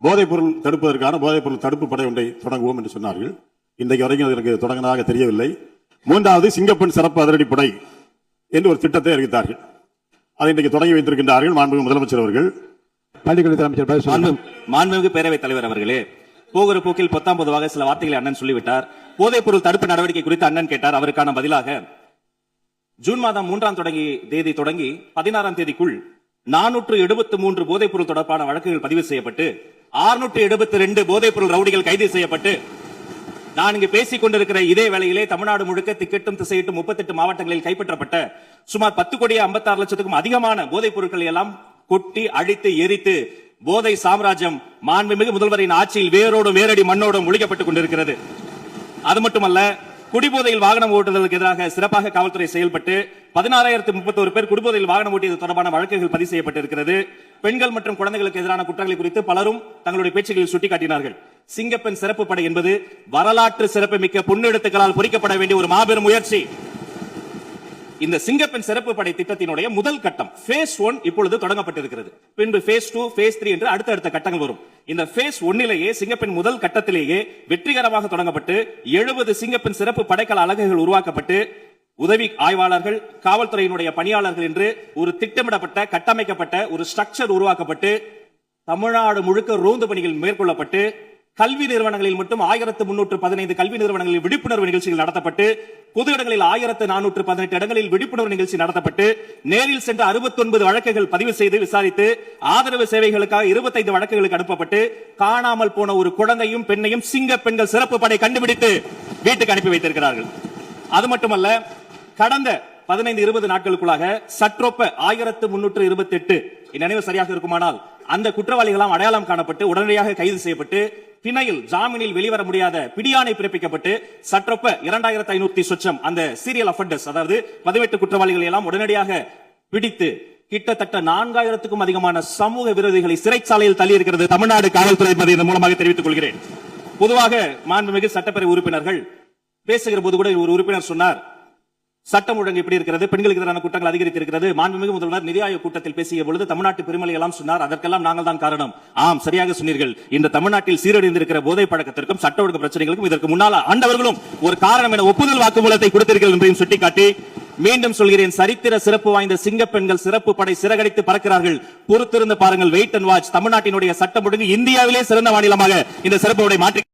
போதைப் பொருள் தடுப்பதற்கான போதைப் பொருள் தடுப்பு படை ஒன்றை தொடங்குவோம் என்று சொன்னார்கள். இன்றைக்கு வரைக்கும் எனக்கு தொடங்கினதாக தெரியவில்லை. மூன்றாவது சிங்கப்பெண் சிறப்பு அதிரடிப்படை என்று ஒரு திட்டத்தை அறிவித்தார்கள். அதை இன்றைக்கு தொடங்கி வைத்திருக்கின்றார்கள் மாண்புமிகு முதலமைச்சர் அவர்கள். பள்ளிக்கல்வித்துறை அமைச்சர் மாண்புமிகு பேரவைத் தலைவர் அவர்களே, போகிற போக்கில் பொத்தாம் பொதுவாக சில வார்த்தைகளை அண்ணன் சொல்லிவிட்டார். போதைப் பொருள் தடுப்பு நடவடிக்கை குறித்து அண்ணன் கேட்டார். அவருக்கான பதிலாக ஜூன் மாதம் 3ஆம் தேதி தொடங்கி 16ஆம் தேதிக்குள் 473 போதைப் பொருள் தொடர்பான வழக்குகள் பதிவு செய்யப்பட்டு 672 போதைப் பொருள் ரவுடிகள் கைது செய்யப்பட்டு நான் இங்கு பேசிக் கொண்டிருக்கிற இதே வேளையிலே தமிழ்நாடு முழுக்க திக்கெட்டும் திசையிட்டும் 38 மாவட்டங்களில் கைப்பற்றப்பட்ட சுமார் 10,56,00,000க்கும் அதிகமான போதைப் பொருட்களை எல்லாம் கொட்டி அழித்து எரித்து போதை சாம்ராஜ்யம் மாண்புமிகு முதல்வரின் ஆட்சியில் வேரோடும் வேரடி மண்ணோடும் ஒழிக்கப்பட்டுக் கொண்டிருக்கிறது. அது மட்டுமல்ல, குடிபோதையில் வாகனம் ஓட்டுவதற்கு எதிராக சிறப்பாக காவல்துறை செயல்பட்டு 16,031 பேர் குடிபோதையில் வாகனம் ஓட்டியது தொடர்பான வழக்குகள் பதிவு செய்யப்பட்டிருக்கிறது. பெண்கள் மற்றும் குழந்தைகளுக்கு எதிரான குற்றங்களை குறித்து பலரும் தங்களுடைய பேச்சுகளில் சுட்டிக்காட்டினார்கள். சிங்கப்பெண் சிறப்பு படை என்பது வரலாற்று சிறப்புமிக்க பொன்னெழுத்துக்களால் பொறிக்கப்பட வேண்டிய ஒரு மாபெரும் முயற்சி. இந்த சிங்கப்பெண் சிறப்பு படை திட்டத்தினுடைய முதல் கட்டம் phase 1 இப்பொழுது தொடங்கப்பட்டிருக்கிறது. பின்பு phase 2, phase 3 என்று அடுத்தடுத்த கட்டங்கள் வரும். இந்த phase 1லேயே சிங்கப்பெண் முதல் கட்டத்திலேயே வெற்றிகரமாக தொடங்கப்பட்டு 70 சிங்கப்பெண் சிறப்பு படைக்கல அலகுகள் உருவாக்கப்பட்டு உதவி ஆய்வாளர்கள், காவல்துறையினுடைய பணியாளர்கள் என்று ஒரு திட்டமிடப்பட்ட கட்டமைக்கப்பட்ட ஒரு ஸ்ட்ரக்சர் உருவாக்கப்பட்டு தமிழ்நாடு முழுக்க ரோந்து பணிகள் மேற்கொள்ளப்பட்டு கல்வி நிறுவனங்களில் மட்டும் 1315 கல்வி நிறுவனங்களில் விழிப்புணர்வு நிகழ்ச்சிகள் நடத்தப்பட்டு பொது இடங்களில் 1418 இடங்களில் விழிப்புணர்வு நிகழ்ச்சி நடத்தப்பட்டு நேரில் சென்ற 69 வழக்குகள் பதிவு செய்து விசாரித்து ஆதரவு சேவைகளுக்காக 25 வழக்குகளுக்கு அனுப்பப்பட்டு காணாமல் போன ஒரு குழந்தையும் பெண்ணையும் சிங்க பெண்கள் சிறப்பு படை கண்டுபிடித்து வீட்டுக்கு அனுப்பி வைத்திருக்கிறார்கள். அது மட்டுமல்ல, கடந்த 15-20 நாட்களுக்குள்ளாக சற்றொப்ப 1328 நினைவு சரியாக இருக்குமானால் அந்த குற்றவாளிகளாம் அடையாளம் காணப்பட்டு உடனடியாக கைது செய்யப்பட்டு பிணையில் ஜாமீனில் வெளிவர முடியாத பிடியாணை பிறப்பிக்கப்பட்டு சற்றொப்ப 2500 சொச்சம் அந்த சீரியல் அஃபெண்டர்ஸ், அதாவது 18 குற்றவாளிகளை எல்லாம் உடனடியாக பிடித்து கிட்டத்தட்ட 4000க்கும் அதிகமான சமூக விரோதிகளை சிறைச்சாலையில் தள்ளி இருக்கிறது தமிழ்நாடு காவல்துறை என்பதை இதன் மூலமாக தெரிவித்துக் கொள்கிறேன். பொதுவாக மாண்புமிகு சட்டப்பேரவை உறுப்பினர்கள் பேசுகிற போது கூட ஒரு உறுப்பினர் சொன்னார், சட்டம் ஒழுங்கு எப்படி இருக்கிறது, பெண்களுக்கு எதிரான குற்றங்கள் அதிகரித்திருக்கிறது. மாண்புமிகு முதல்வர் நிதி ஆயோக் கூட்டத்தில் பேசிய பொழுது தமிழ்நாட்டு பெருமளை எல்லாம் சொன்னார். அதற்கெல்லாம் நாங்கள் தான் காரணம். ஆம், சரியாக சொன்னீர்கள். இந்த தமிழ்நாட்டில் சீரழிந்திருக்கிற போதை பழக்கத்திற்கும் சட்ட ஒழுங்கு பிரச்சனைகளுக்கும் இதற்கு முன்னால் ஆண்டவர்களும் ஒரு காரணம் என ஒப்புதல் வாக்குமூலத்தை கொடுத்திருக்கிறது என்பதையும் சுட்டிக்காட்டி மீண்டும் சொல்கிறேன், சரித்திர சிறப்பு வாய்ந்த சிங்கப்பெண்கள் சிறப்பு படை சிறகடித்து பறக்கிறார்கள். பொறுத்திருந்து பாருங்கள், வெயிட் அண்ட் வாட்ச். தமிழ்நாட்டினுடைய சட்டம் ஒழுங்கு இந்தியாவிலே சிறந்த மாநிலமாக இந்த சிறப்பு படை மாற்றி